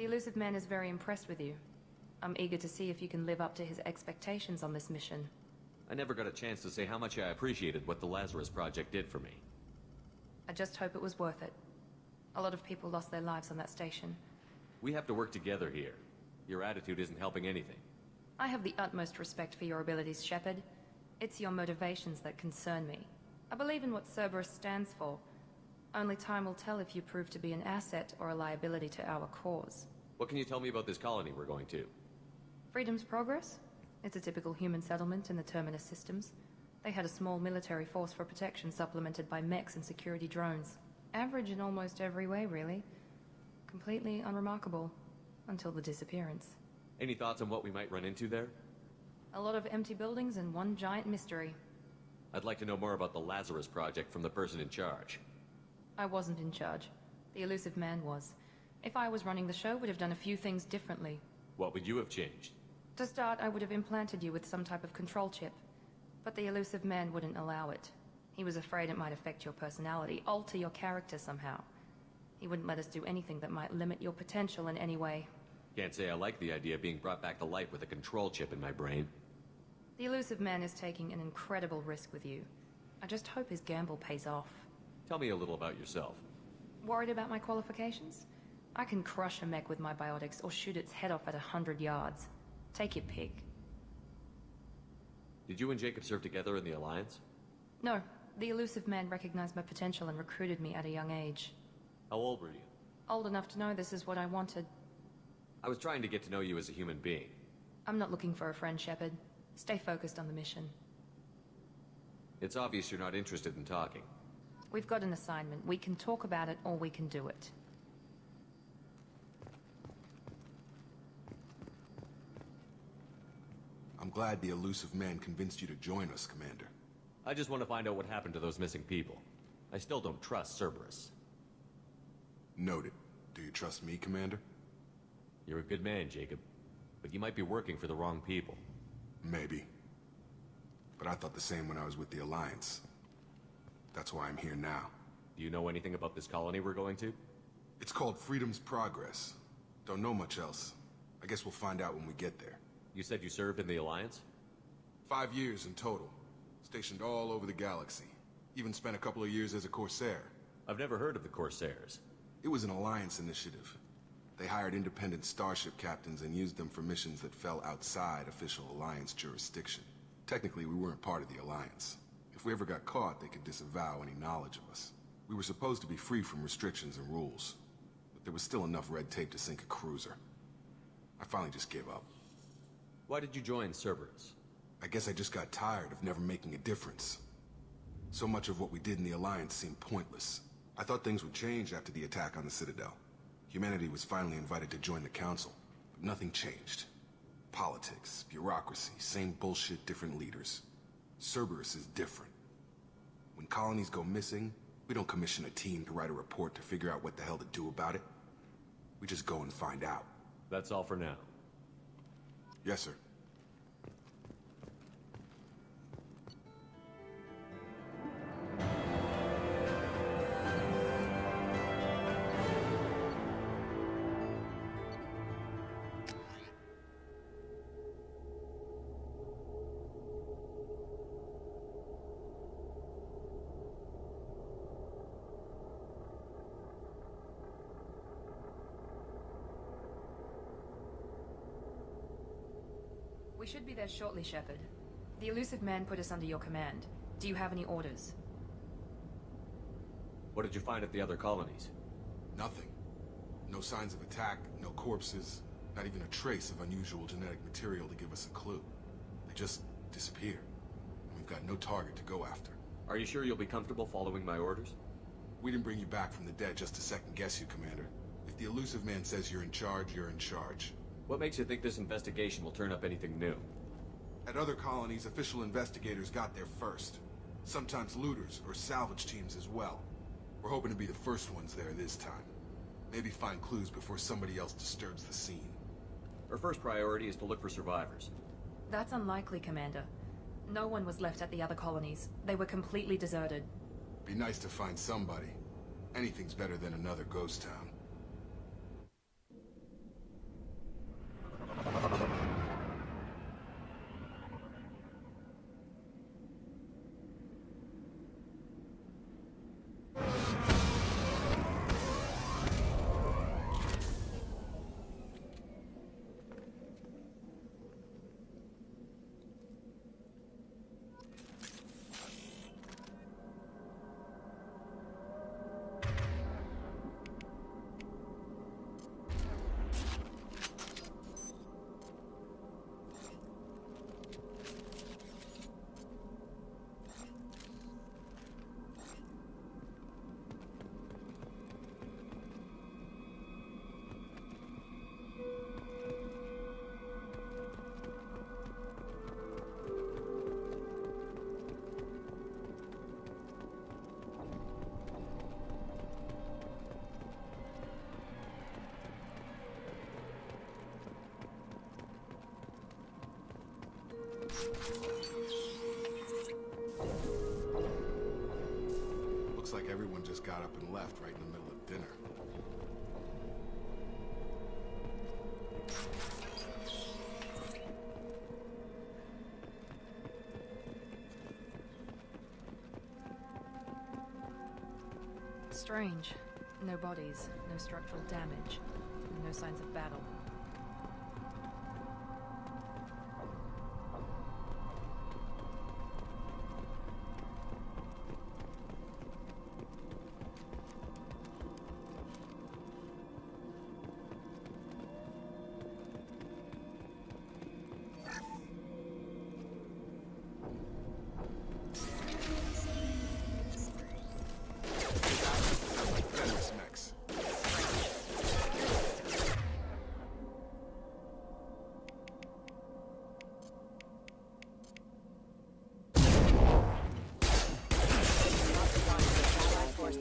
The elusive man is very impressed with you. I'm eager to see if you can live up to his expectations on this mission. I never got a chance to say how much I appreciated what the Lazarus Project did for me. I just hope it was worth it. A lot of people lost their lives on that station. We have to work together here. Your attitude isn't helping anything. I have the utmost respect for your abilities, Shepard. It's your motivations that concern me. I believe in what Cerberus stands for. Only time will tell if you prove to be an asset or a liability to our cause. What can you tell me about this colony we're going to? Freedom's Progress? It's a typical human settlement in the Terminus systems. They had a small military force for protection supplemented by mechs and security drones. Average in almost every way, really. Completely unremarkable. Until the disappearance. Any thoughts on what we might run into there? A lot of empty buildings and one giant mystery. I'd like to know more about the Lazarus Project from the person in charge. I wasn't in charge. The elusive man was. If I was running the show, would have done a few things differently. What would you have changed? To start, I would have implanted you with some type of control chip. But the elusive man wouldn't allow it. He was afraid it might affect your personality, alter your character somehow. He wouldn't let us do anything that might limit your potential in any way. Can't say I like the idea of being brought back to life with a control chip in my brain. The elusive man is taking an incredible risk with you. I just hope his gamble pays off. Tell me a little about yourself. Worried about my qualifications? I can crush a mech with my biotics or shoot its head off at 100 yards. Take your pick. Did you and Jacob serve together in the Alliance? No. The elusive man recognized my potential and recruited me at a young age. How old were you? Old enough to know this is what I wanted. I was trying to get to know you as a human being. I'm not looking for a friend, Shepard. Stay focused on the mission. It's obvious you're not interested in talking. We've got an assignment. We can talk about it or we can do it. I'm glad the elusive man convinced you to join us, Commander. I just want to find out what happened to those missing people. I still don't trust Cerberus. Noted. Do you trust me, Commander? You're a good man, Jacob. But you might be working for the wrong people. Maybe. But I thought the same when I was with the Alliance. That's why I'm here now. Do you know anything about this colony we're going to? It's called Freedom's Progress. Don't know much else. I guess we'll find out when we get there. You said you served in the Alliance? 5 years in total. Stationed all over the galaxy. Even spent a couple of years as a Corsair. I've never heard of the Corsairs. It was an Alliance initiative. They hired independent starship captains and used them for missions that fell outside official Alliance jurisdiction. Technically, we weren't part of the Alliance. If we ever got caught, they could disavow any knowledge of us. We were supposed to be free from restrictions and rules. But there was still enough red tape to sink a cruiser. I finally just gave up. Why did you join Cerberus? I guess I just got tired of never making a difference. So much of what we did in the Alliance seemed pointless. I thought things would change after the attack on the Citadel. Humanity was finally invited to join the Council, but nothing changed. Politics, bureaucracy, same bullshit, different leaders. Cerberus is different. When colonies go missing, we don't commission a team to write a report to figure out what the hell to do about it. We just go and find out. That's all for now. Yes, sir. We should be there shortly, Shepard. The elusive man put us under your command. Do you have any orders? What did you find at the other colonies? Nothing. No signs of attack, no corpses, not even a trace of unusual genetic material to give us a clue. They just disappear. And we've got no target to go after. Are you sure you'll be comfortable following my orders? We didn't bring you back from the dead just to second-guess you, Commander. If the elusive man says you're in charge, you're in charge. What makes you think this investigation will turn up anything new? At other colonies, official investigators got there first. Sometimes looters or salvage teams as well. We're hoping to be the first ones there this time. Maybe find clues before somebody else disturbs the scene. Our first priority is to look for survivors. That's unlikely, Commander. No one was left at the other colonies. They were completely deserted. Be nice to find somebody. Anything's better than another ghost town. Looks like everyone just got up and left right in the middle of dinner. Strange. No bodies, no structural damage, no signs of battle.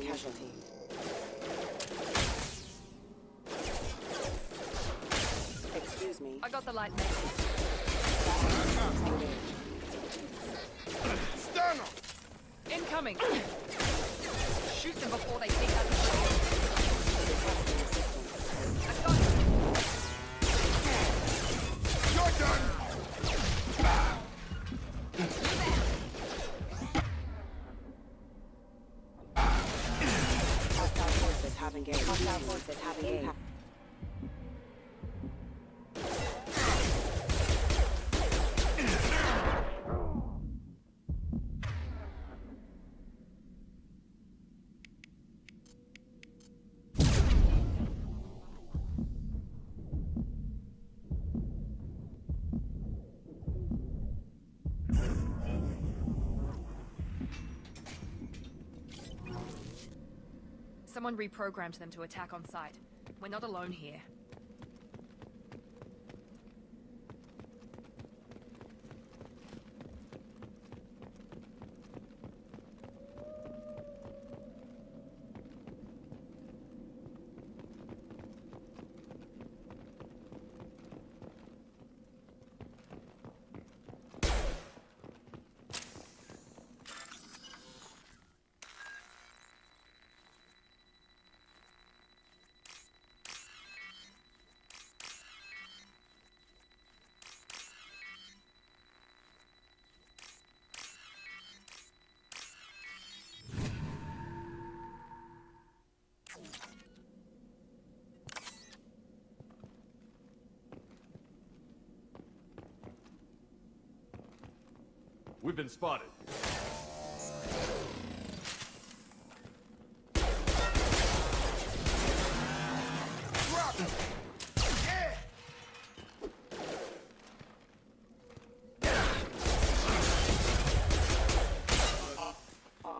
Casualty. Excuse me. I got the light mate. Stun him! Incoming! Shoot them before they take out the I've got you. You're done! Hostile forces have engaged. Hostile forces have engaged. Someone reprogrammed them to attack on sight. We're not alone here. We've been spotted.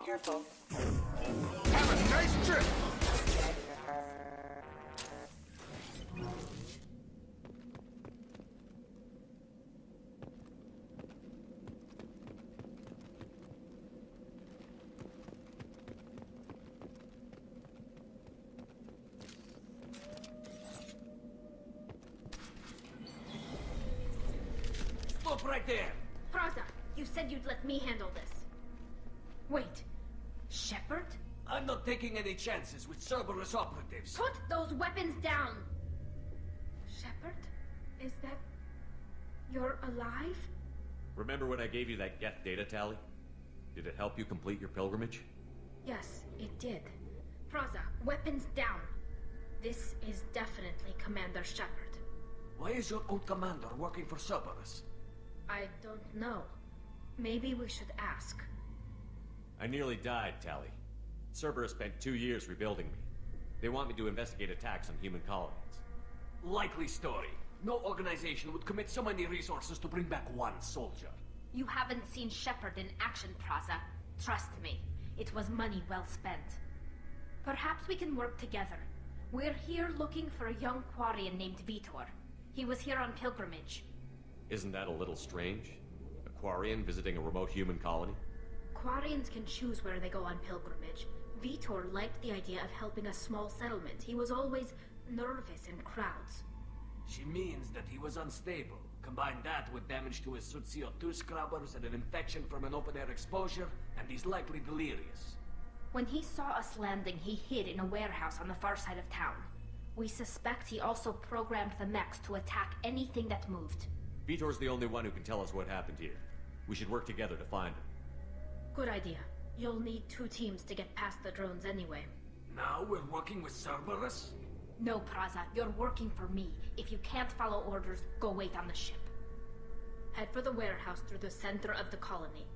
Careful. Have a nice trip! Stop right there! Praza, you said you'd let me handle this. Wait, Shepard? I'm not taking any chances with Cerberus operatives. Put those weapons down! Shepard? Is that... you're alive? Remember when I gave you that Geth data tally? Did it help you complete your pilgrimage? Yes, it did. Praza, weapons down. This is definitely Commander Shepard. Why is your old commander working for Cerberus? I don't know. Maybe we should ask. I nearly died, Tally. Cerberus spent 2 years rebuilding me. They want me to investigate attacks on human colonies. Likely story. No organization would commit so many resources to bring back one soldier. You haven't seen Shepard in action, Praza. Trust me, it was money well spent. Perhaps we can work together. We're here looking for a young Quarian named Vitor. He was here on pilgrimage. Isn't that a little strange? A Quarian visiting a remote human colony? Quarians can choose where they go on pilgrimage. Vitor liked the idea of helping a small settlement. He was always nervous in crowds. She means that he was unstable. Combine that with damage to his suit CO2 scrubbers and an infection from an open-air exposure, and he's likely delirious. When he saw us landing, he hid in a warehouse on the far side of town. We suspect he also programmed the mechs to attack anything that moved. Vitor's the only one who can tell us what happened here. We should work together to find him. Good idea. You'll need 2 teams to get past the drones anyway. Now we're working with Cerberus? No, Praza, you're working for me. If you can't follow orders, go wait on the ship. Head for the warehouse through the center of the colony.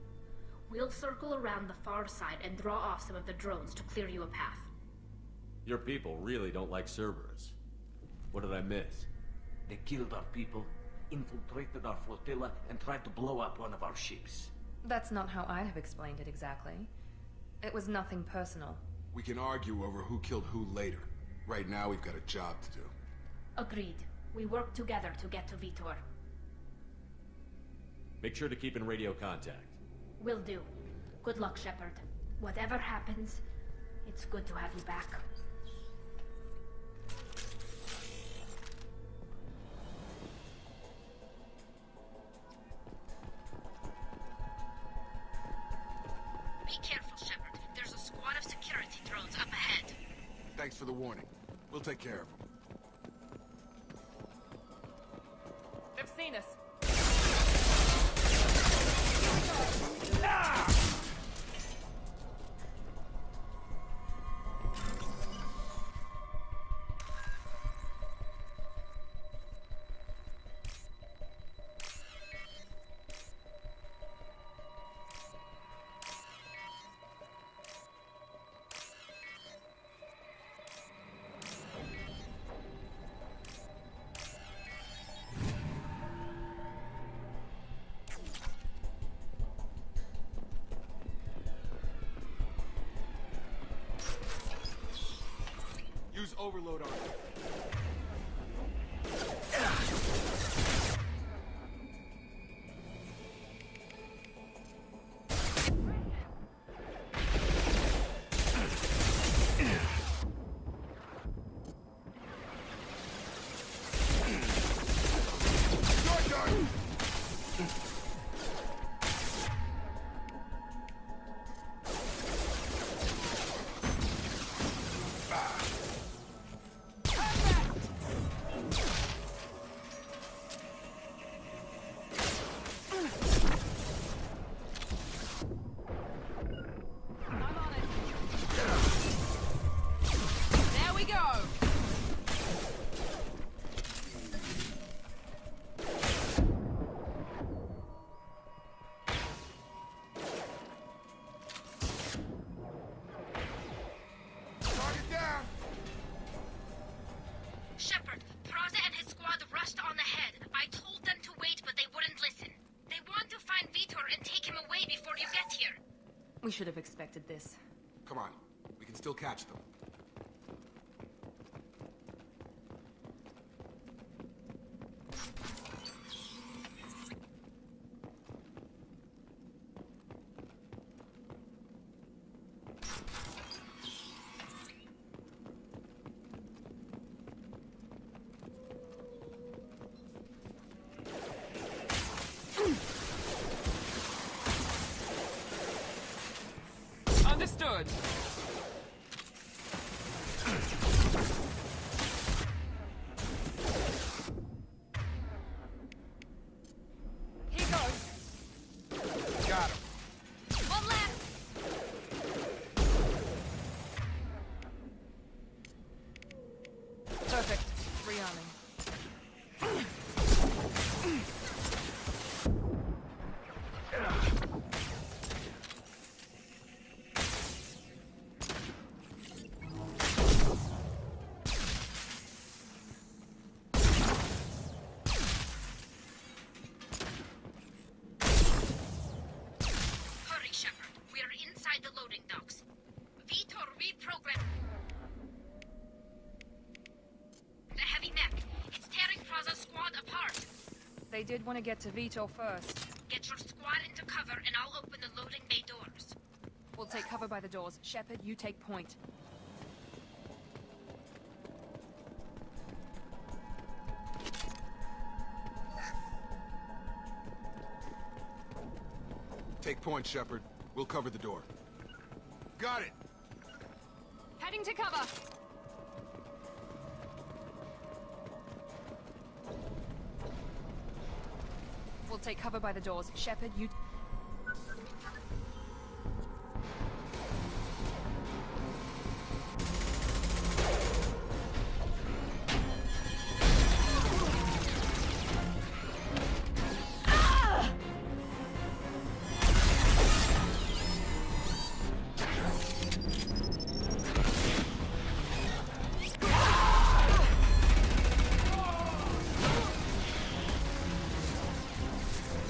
We'll circle around the far side and draw off some of the drones to clear you a path. Your people really don't like Cerberus. What did I miss? They killed our people, infiltrated our flotilla, and tried to blow up one of our ships. That's not how I'd have explained it exactly. It was nothing personal. We can argue over who killed who later. Right now, we've got a job to do. Agreed. We work together to get to Vitor. Make sure to keep in radio contact. Will do. Good luck, Shepard. Whatever happens, it's good to have you back. Be careful, Shepard. There's a squad of security drones up ahead. Thanks for the warning. We'll take care of them. They've seen us. Use overload on it. We should have expected this. Come on. We can still catch them. Understood. Here goes. Got him. One left. Perfect. Rearming. They did want to get to Vitor first. Get your squad into cover and I'll open the loading bay doors. We'll take cover by the doors. Shepard, you take point. Take point, Shepard. We'll cover the door. Got it! Heading to cover! We'll take cover by the doors. Shepard, you...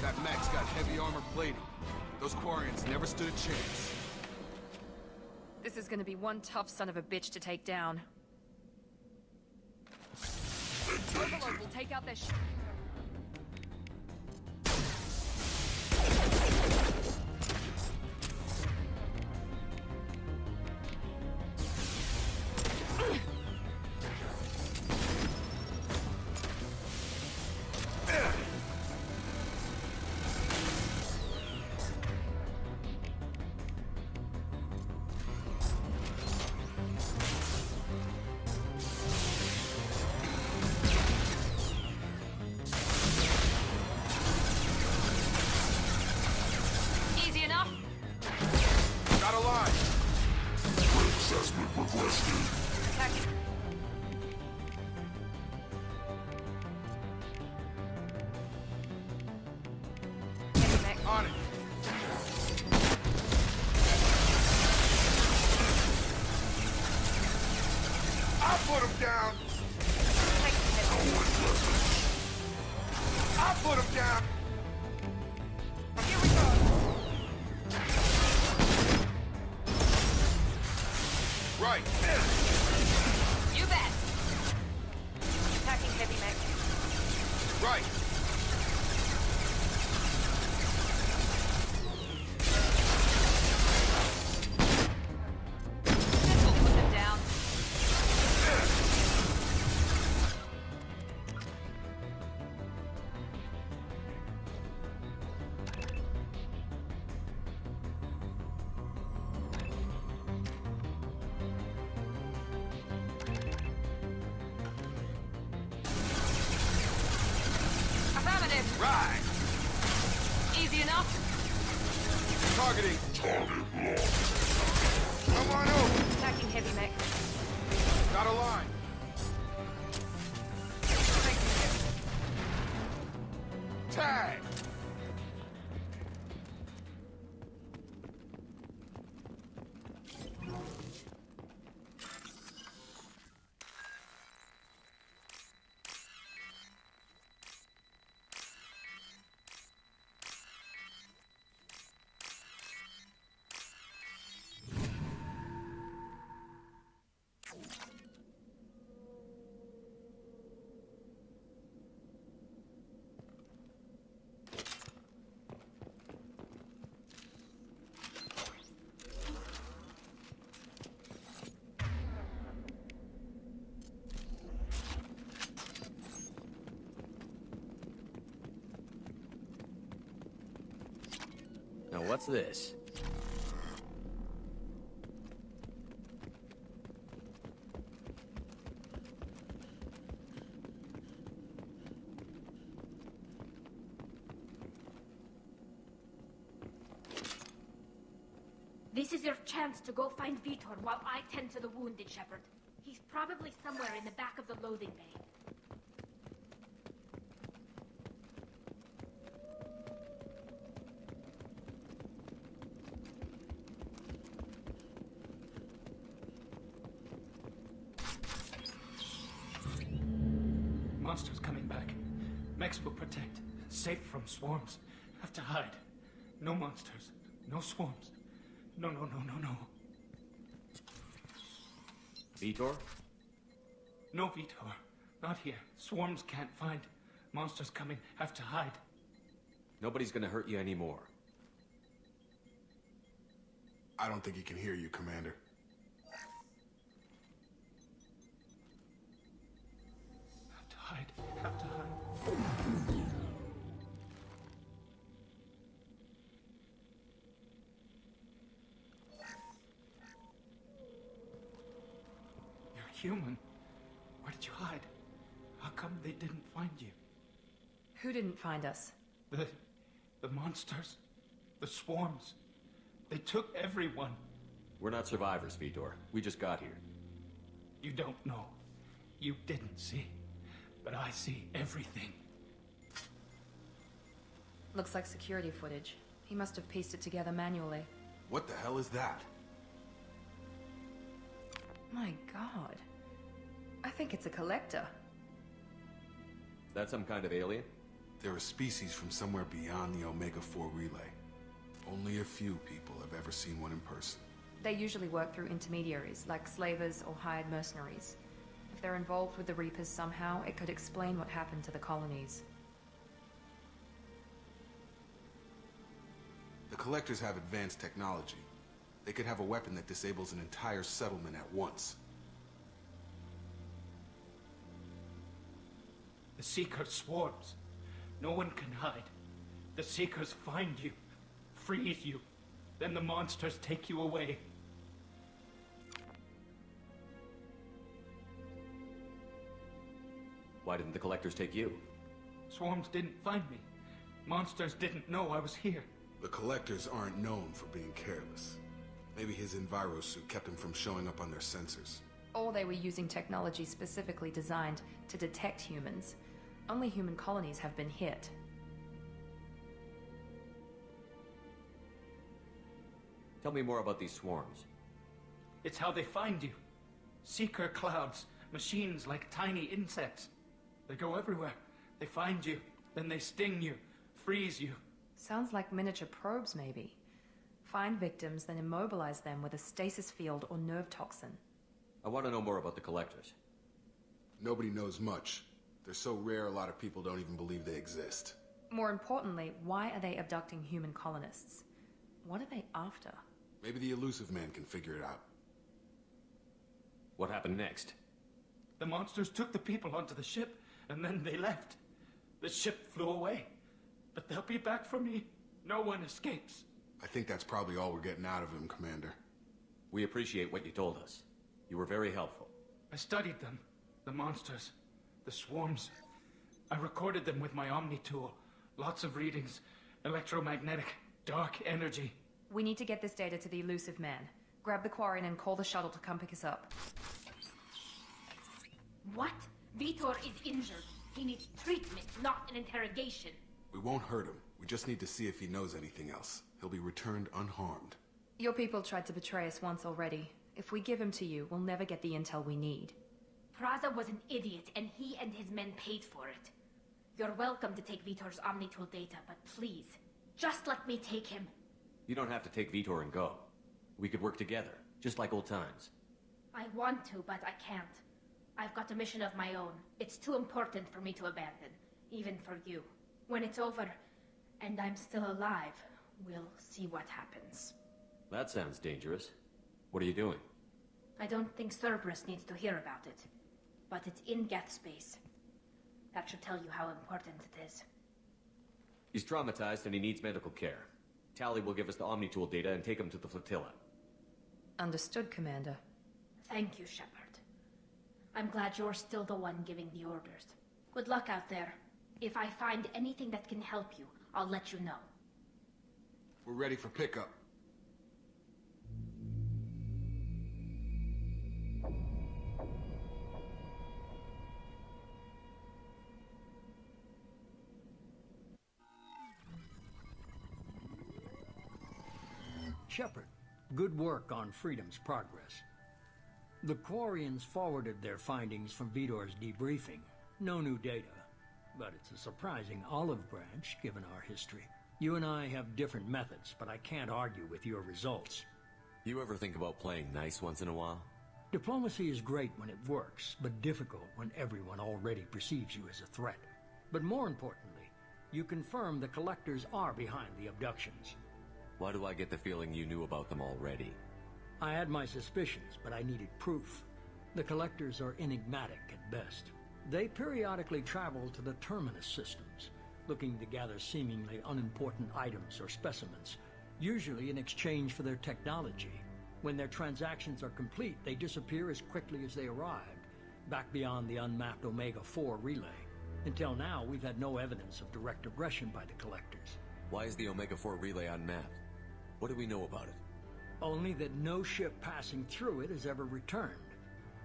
That mech's got heavy armor plating. Those Quarians never stood a chance. This is gonna be one tough son of a bitch to take down. Overload will take out their Easy enough? Got a line! Assessment requested. Attacking. Heavy mech. On it! I'll put him down! Taking heavy. I'll put him down! Here we go. Right! You bet. Attacking heavy mech. Right! This will put them down. Affirmative. Right! Easy enough. Targeting! Target locked. Come on over! Attacking heavy mech. Got a line! Taking heavy. Tag! Now what's this? This is your chance to go find Vitor while I tend to the wounded, Shepard. He's probably somewhere in the back of the loading bay. Monsters coming back. Mechs will protect. Safe from swarms. Have to hide. No monsters. No swarms. No. Vitor? No, Vitor. Not here. Swarms can't find. Monsters coming. Have to hide. Nobody's gonna hurt you anymore. I don't think he can hear you, Commander. Have to hide. Have to hide. human. Where did you hide? How come they didn't find you? Who didn't find us? The monsters. The swarms. They took everyone. We're not survivors, Vitor. We just got here. You don't know. You didn't see. But I see everything. Looks like security footage. He must have pieced it together manually. What the hell is that? My god. I think it's a collector. Is that some kind of alien? They're a species from somewhere beyond the Omega-4 relay. Only a few people have ever seen one in person. They usually work through intermediaries, like slavers or hired mercenaries. If they're involved with the Reapers somehow, it could explain what happened to the colonies. The Collectors have advanced technology. They could have a weapon that disables an entire settlement at once. The Seeker swarms. No one can hide. The Seekers find you, freeze you, then the monsters take you away. Why didn't the Collectors take you? Swarms didn't find me. Monsters didn't know I was here. The Collectors aren't known for being careless. Maybe his envirosuit kept him from showing up on their sensors. Or they were using technology specifically designed to detect humans. Only human colonies have been hit. Tell me more about these swarms. It's how they find you. Seeker clouds, machines like tiny insects. They go everywhere. They find you, then they sting you, freeze you. Sounds like miniature probes, maybe. Find victims, then immobilize them with a stasis field or nerve toxin. I want to know more about the Collectors. Nobody knows much. They're so rare, a lot of people don't even believe they exist. More importantly, why are they abducting human colonists? What are they after? Maybe the elusive man can figure it out. What happened next? The monsters took the people onto the ship, and then they left. The ship flew away. But they'll be back for me. No one escapes. I think that's probably all we're getting out of him, Commander. We appreciate what you told us. You were very helpful. I studied them. The monsters. The swarms. I recorded them with my Omni tool. Lots of readings. Electromagnetic. Dark energy. We need to get this data to the elusive man. Grab the Quarian and call the shuttle to come pick us up. What? Vitor is injured. He needs treatment, not an interrogation. We won't hurt him. We just need to see if he knows anything else. He'll be returned unharmed. Your people tried to betray us once already. If we give him to you, we'll never get the intel we need. Praza was an idiot, and he and his men paid for it. You're welcome to take Vitor's Omnitool data, but please, just let me take him. You don't have to take Vitor and go. We could work together, just like old times. I want to, but I can't. I've got a mission of my own. It's too important for me to abandon, even for you. When it's over, and I'm still alive, we'll see what happens. That sounds dangerous. What are you doing? I don't think Cerberus needs to hear about it, but it's in Geth space. That should tell you how important it is. He's traumatized and he needs medical care. Tali will give us the Omnitool data and take him to the flotilla. Understood, Commander. Thank you, Shepard. I'm glad you're still the one giving the orders. Good luck out there. If I find anything that can help you, I'll let you know. We're ready for pickup. Shepard, good work on Freedom's progress. The Quarians forwarded their findings from Vitor's debriefing. No new data, but it's a surprising olive branch given our history. You and I have different methods, but I can't argue with your results. You ever think about playing nice once in a while? Diplomacy is great when it works, but difficult when everyone already perceives you as a threat. But more importantly, you confirm the Collectors are behind the abductions. Why do I get the feeling you knew about them already? I had my suspicions, but I needed proof. The Collectors are enigmatic at best. They periodically travel to the Terminus systems, looking to gather seemingly unimportant items or specimens, usually in exchange for their technology. When their transactions are complete, they disappear as quickly as they arrived, back beyond the unmapped Omega-4 relay. Until now, we've had no evidence of direct aggression by the Collectors. Why is the Omega-4 relay unmapped? What do we know about it? Only that no ship passing through it has ever returned.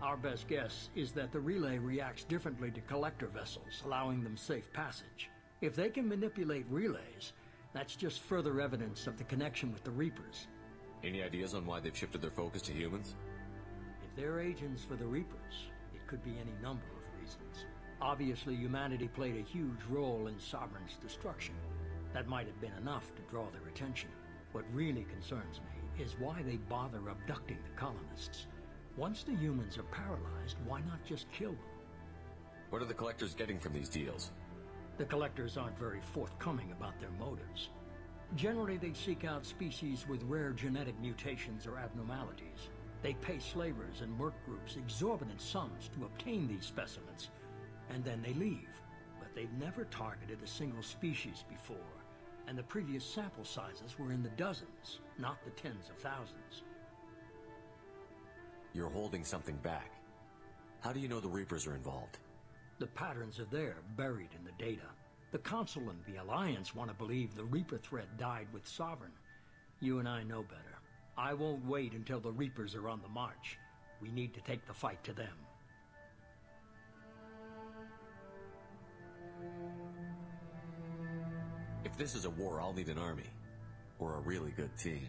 Our best guess is that the relay reacts differently to Collector vessels, allowing them safe passage. If they can manipulate relays, that's just further evidence of the connection with the Reapers. Any ideas on why they've shifted their focus to humans? If they're agents for the Reapers, it could be any number of reasons. Obviously, humanity played a huge role in Sovereign's destruction. That might have been enough to draw their attention. What really concerns me is why they bother abducting the colonists. Once the humans are paralyzed, why not just kill them? What are the Collectors getting from these deals? The Collectors aren't very forthcoming about their motives. Generally, they seek out species with rare genetic mutations or abnormalities. They pay slavers and merc groups exorbitant sums to obtain these specimens, and then they leave. But they've never targeted a single species before, and the previous sample sizes were in the dozens, not the tens of thousands. You're holding something back. How do you know the Reapers are involved? The patterns are there, buried in the data. The Council and the Alliance want to believe the Reaper threat died with Sovereign. You and I know better. I won't wait until the Reapers are on the march. We need to take the fight to them. If this is a war, I'll need an army. Or a really good team.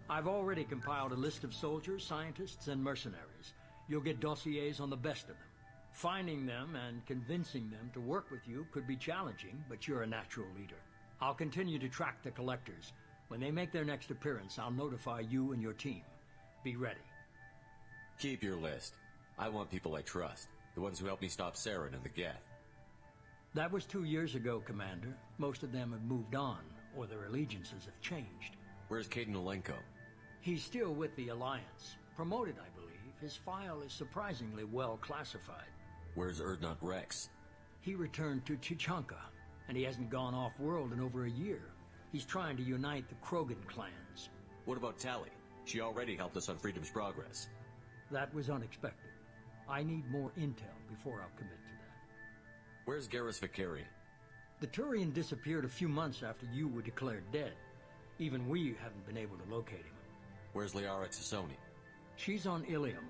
I've already compiled a list of soldiers, scientists, and mercenaries. You'll get dossiers on the best of them. Finding them and convincing them to work with you could be challenging, but you're a natural leader. I'll continue to track the Collectors. When they make their next appearance, I'll notify you and your team. Be ready. Keep your list. I want people I trust. The ones who helped me stop Saren and the Geth. That was 2 years ago, Commander. Most of them have moved on, or their allegiances have changed. Where's Caden Olenko? He's still with the Alliance. Promoted, I believe. His file is surprisingly well classified. Where's Erdnot Rex? He returned to Chichanka, and he hasn't gone off-world in over a year. He's trying to unite the Krogan clans. What about Tali? She already helped us on Freedom's Progress. That was unexpected. I need more intel before I'll commit to that. Where's Garrus Vakari? The Turian disappeared a few months after you were declared dead. Even we haven't been able to locate him. Where's Liara Tassoni? She's on Ilium.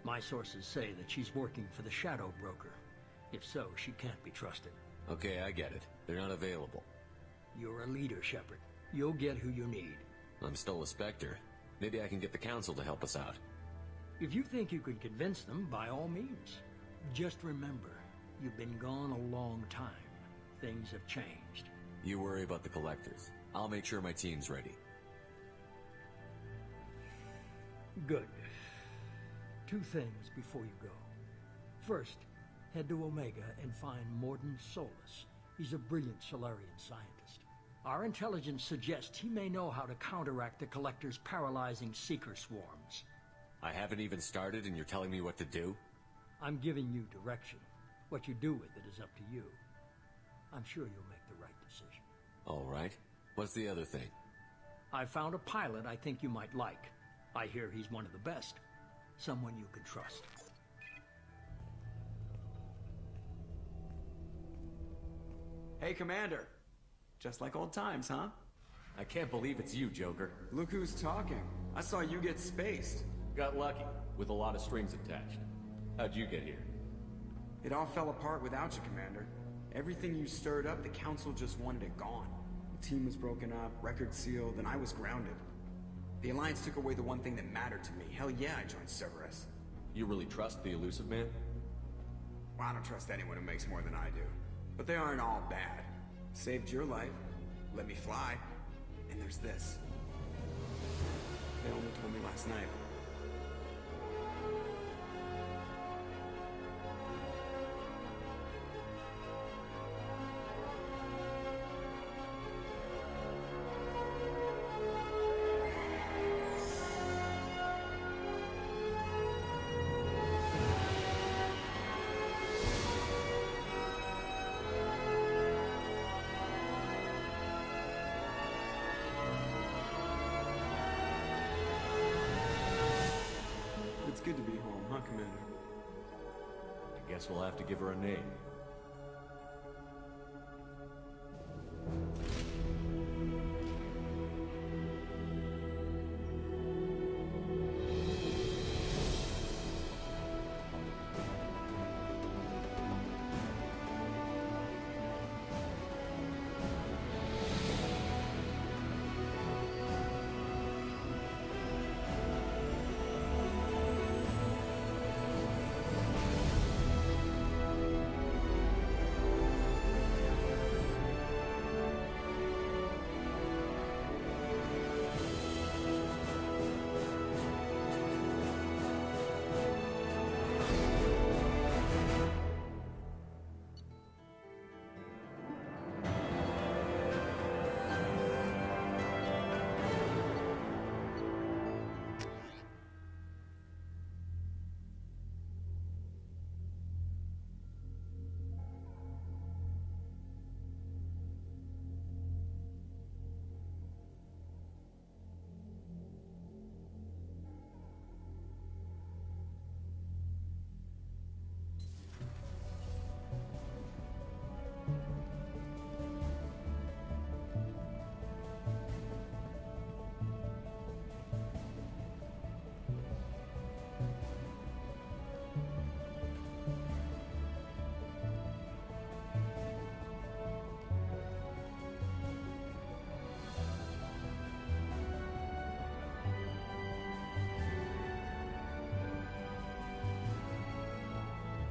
My sources say that she's working for the Shadow Broker. If so, she can't be trusted. Okay, I get it. They're not available. You're a leader, Shepard. You'll get who you need. I'm still a Spectre. Maybe I can get the Council to help us out. If you think you could convince them, by all means. Just remember, you've been gone a long time. Things have changed. You worry about the Collectors. I'll make sure my team's ready. Good. 2 things before you go. First, head to Omega and find Morden Solus. He's a brilliant Solarian scientist. Our intelligence suggests he may know how to counteract the Collector's paralyzing Seeker swarms. I haven't even started and you're telling me what to do? I'm giving you direction. What you do with it is up to you. I'm sure you'll make the right decision. All right. What's the other thing? I found a pilot I think you might like. I hear he's one of the best. Someone you can trust. Hey, Commander. Just like old times, huh? I can't believe it's you, Joker. Look who's talking. I saw you get spaced. Got lucky, with a lot of strings attached. How'd you get here? It all fell apart without you, Commander. Everything you stirred up, the Council just wanted it gone. The team was broken up, record sealed, and I was grounded. The Alliance took away the one thing that mattered to me. Hell yeah, I joined Cerberus. You really trust the Elusive Man? Well, I don't trust anyone who makes more than I do. But they aren't all bad. Saved your life, let me fly, and there's this. They only told me last night. good to be home, huh, Commander? I guess we'll have to give her a name.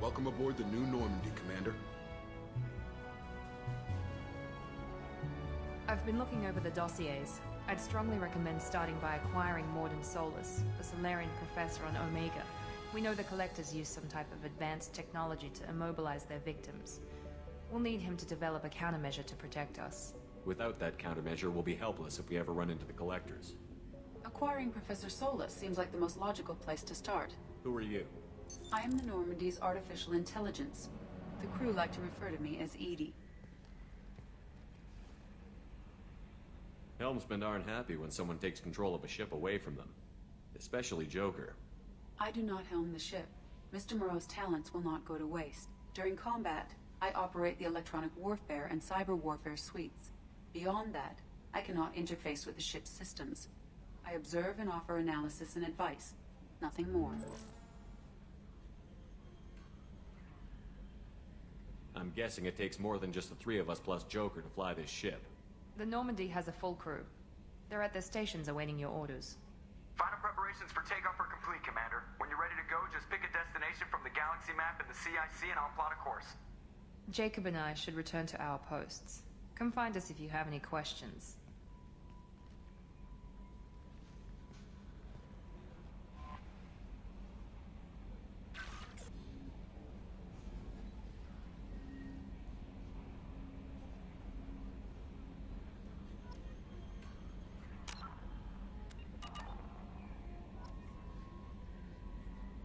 Welcome aboard the New Normandy, Commander. I've been looking over the dossiers. I'd strongly recommend starting by acquiring Morden Solus, a Solarian professor on Omega. We know the Collectors use some type of advanced technology to immobilize their victims. We'll need him to develop a countermeasure to protect us. Without that countermeasure, we'll be helpless if we ever run into the Collectors. Acquiring Professor Solus seems like the most logical place to start. Who are you? I am the Normandy's artificial intelligence. The crew like to refer to me as Edie. Helmsmen aren't happy when someone takes control of a ship away from them. Especially Joker. I do not helm the ship. Mr. Moreau's talents will not go to waste. During combat, I operate the electronic warfare and cyber warfare suites. Beyond that, I cannot interface with the ship's systems. I observe and offer analysis and advice. Nothing more. I'm guessing it takes more than just the three of us plus Joker to fly this ship. The Normandy has a full crew. They're at their stations awaiting your orders. Final preparations for takeoff are complete, Commander. When you're ready to go, just pick a destination from the galaxy map in the CIC and I'll plot a course. Jacob and I should return to our posts. Come find us if you have any questions.